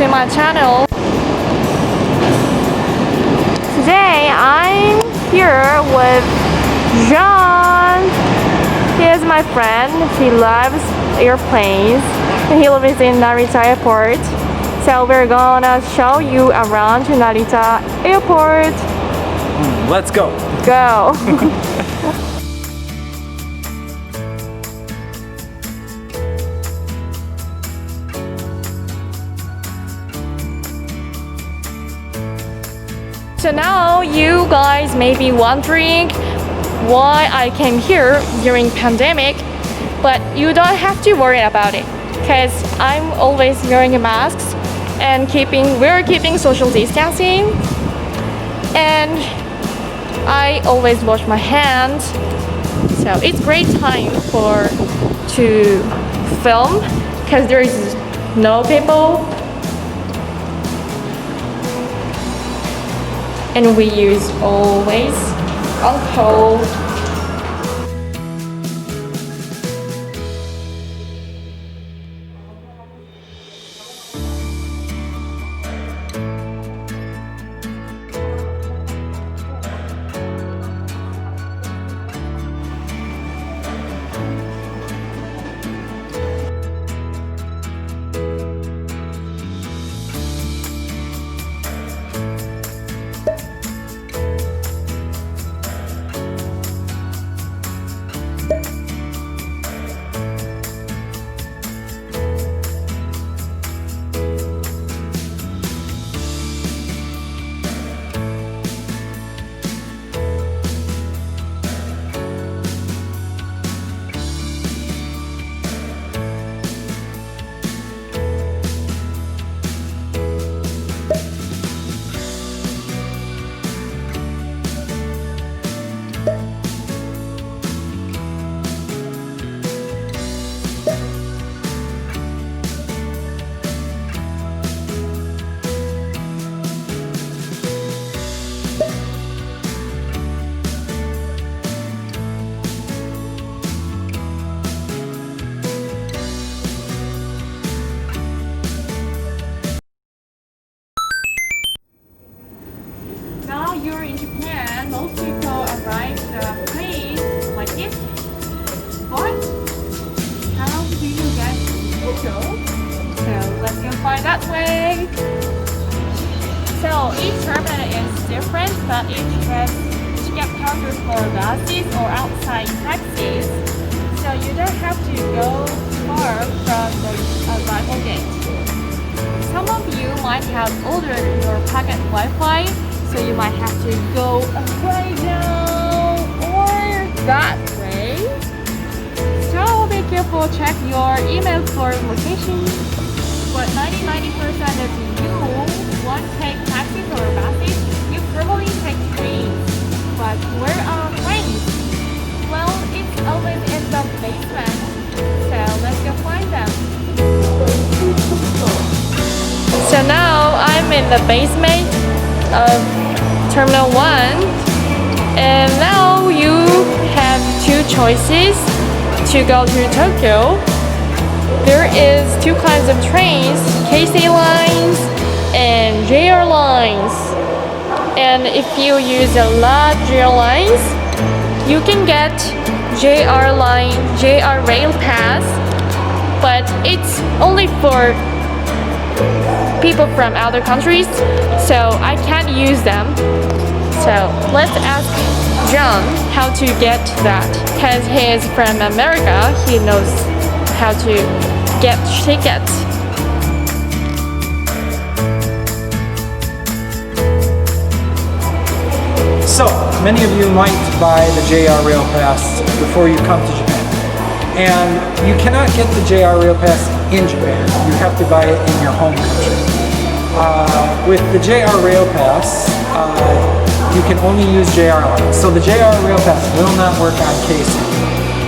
to my channel. Today I'm here with John. He is my friend. He loves airplanes. He lives in Narita Airport. So we're gonna show you around Narita Airport. Let's go. Go. So now you guys may be wondering why I came here during pandemic, but you don't have to worry about it because I'm always wearing masks and we're keeping social distancing, and I always wash my hands. So it's great time to film because there is no people. And we use always alcohol. Now you're in Japan, most people arrive the plane like this. But how do you get to Tokyo? So let's go find that way. So each terminal is different, but each has ticket counters for buses or outside taxis. So you don't have to go far from the arrival gate. Some of you might have ordered your pocket Wi-Fi, so you might have to go right now or that way. So be careful, check your email for location. But 90% of you won't take taxis or buses, you probably take trains. But where are trains? Well, it's always in the basement. So let's go find them. So now I'm in the basement of Terminal 1, and now you have two choices to go to Tokyo. There is two kinds of trains, KC lines and JR lines. And if you use a lot of JR lines, you can get JR Rail Pass, but it's only for people from other countries, so I can't use them. So let's ask John how to get that, because he is from America. He knows how to get tickets. So, many of you might buy the JR Rail Pass before you come to Japan. And you cannot get the JR Rail Pass in Japan. You have to buy it in your home country. With the JR Rail Pass, you can only use JR lines. So the JR Rail Pass will not work on KC.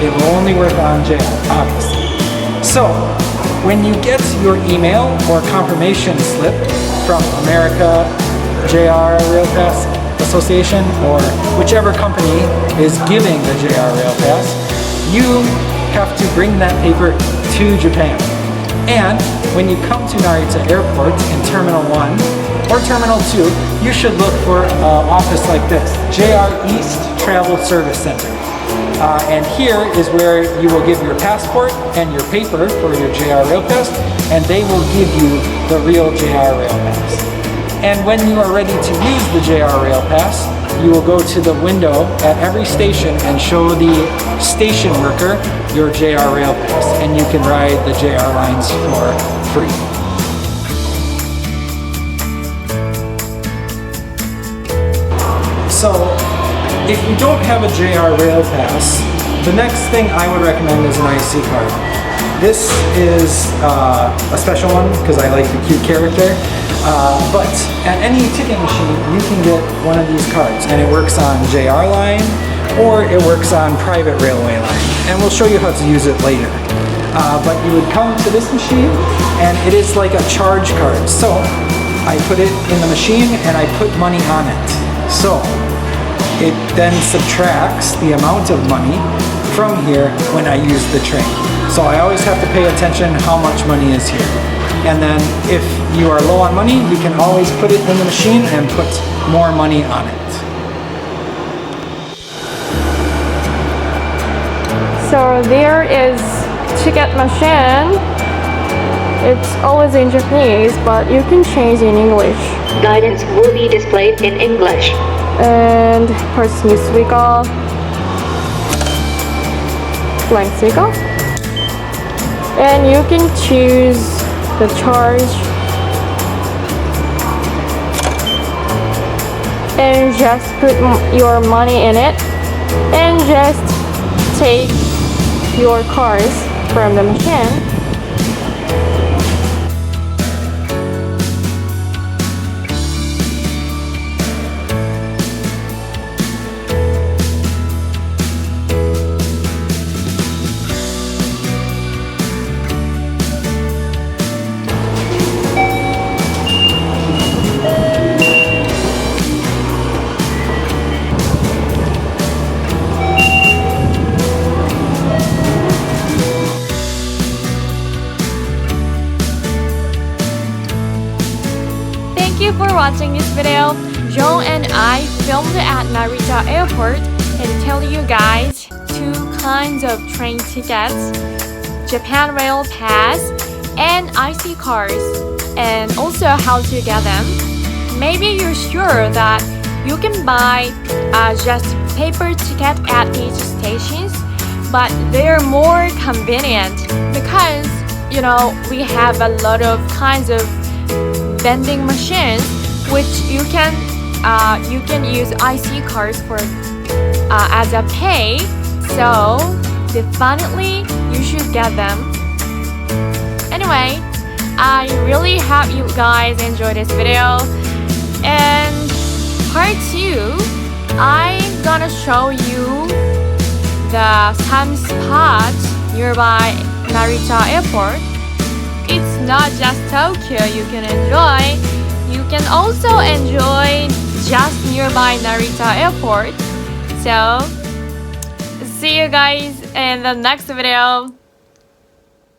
It will only work on JR, obviously. So, when you get your email or confirmation slip from America JR Rail Pass Association or whichever company is giving the JR Rail Pass, you have to bring that paper to Japan. And when you come to Narita Airport in Terminal 1 or Terminal 2, you should look for an office like this, JR East Travel Service Center. And here is where you will give your passport and your paper for your JR Rail Pass, and they will give you the real JR Rail Pass. And when you are ready to use the JR Rail Pass, you will go to the window at every station and show the station worker your JR Rail Pass, and you can ride the JR lines for free. So, if you don't have a JR Rail Pass, the next thing I would recommend is an IC card. This is a special one because I like the cute character. But at any ticket machine, you can get one of these cards, and it works on JR line or it works on private railway line. And we'll show you how to use it later. But you would come to this machine, and it is like a charge card. So I put it in the machine and I put money on it. So it then subtracts the amount of money from here when I use the train. So I always have to pay attention how much money is here. And then if you are low on money, you can always put it in the machine and put more money on it. So there is ticket machine. It's always in Japanese, but you can change in English. Guidance will be displayed in English. And press new swiggle, blank swiggle, and you can choose the charge and just put your money in it and just take your cards from the machine. Thank you for watching this video. Joe and I filmed at Narita Airport and tell you guys two kinds of train tickets, Japan Rail Pass and IC cards, and also how to get them. Maybe you're sure that you can buy just paper ticket at each stations, but they're more convenient because we have a lot of kinds of vending machines which you can use IC cards for as a pay. So definitely you should get them. Anyway, I really hope you guys enjoyed this video, and part 2 I'm gonna show you the sun spots nearby Narita Airport. It's not just Tokyo you can enjoy. You can also enjoy just nearby Narita Airport. So, see you guys in the next video.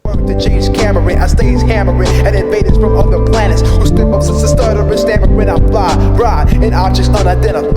To change Cameron, I stays hammering at invaders from other planets who strip up since the stutter and stammering. I fly, ride, and objects unidentified.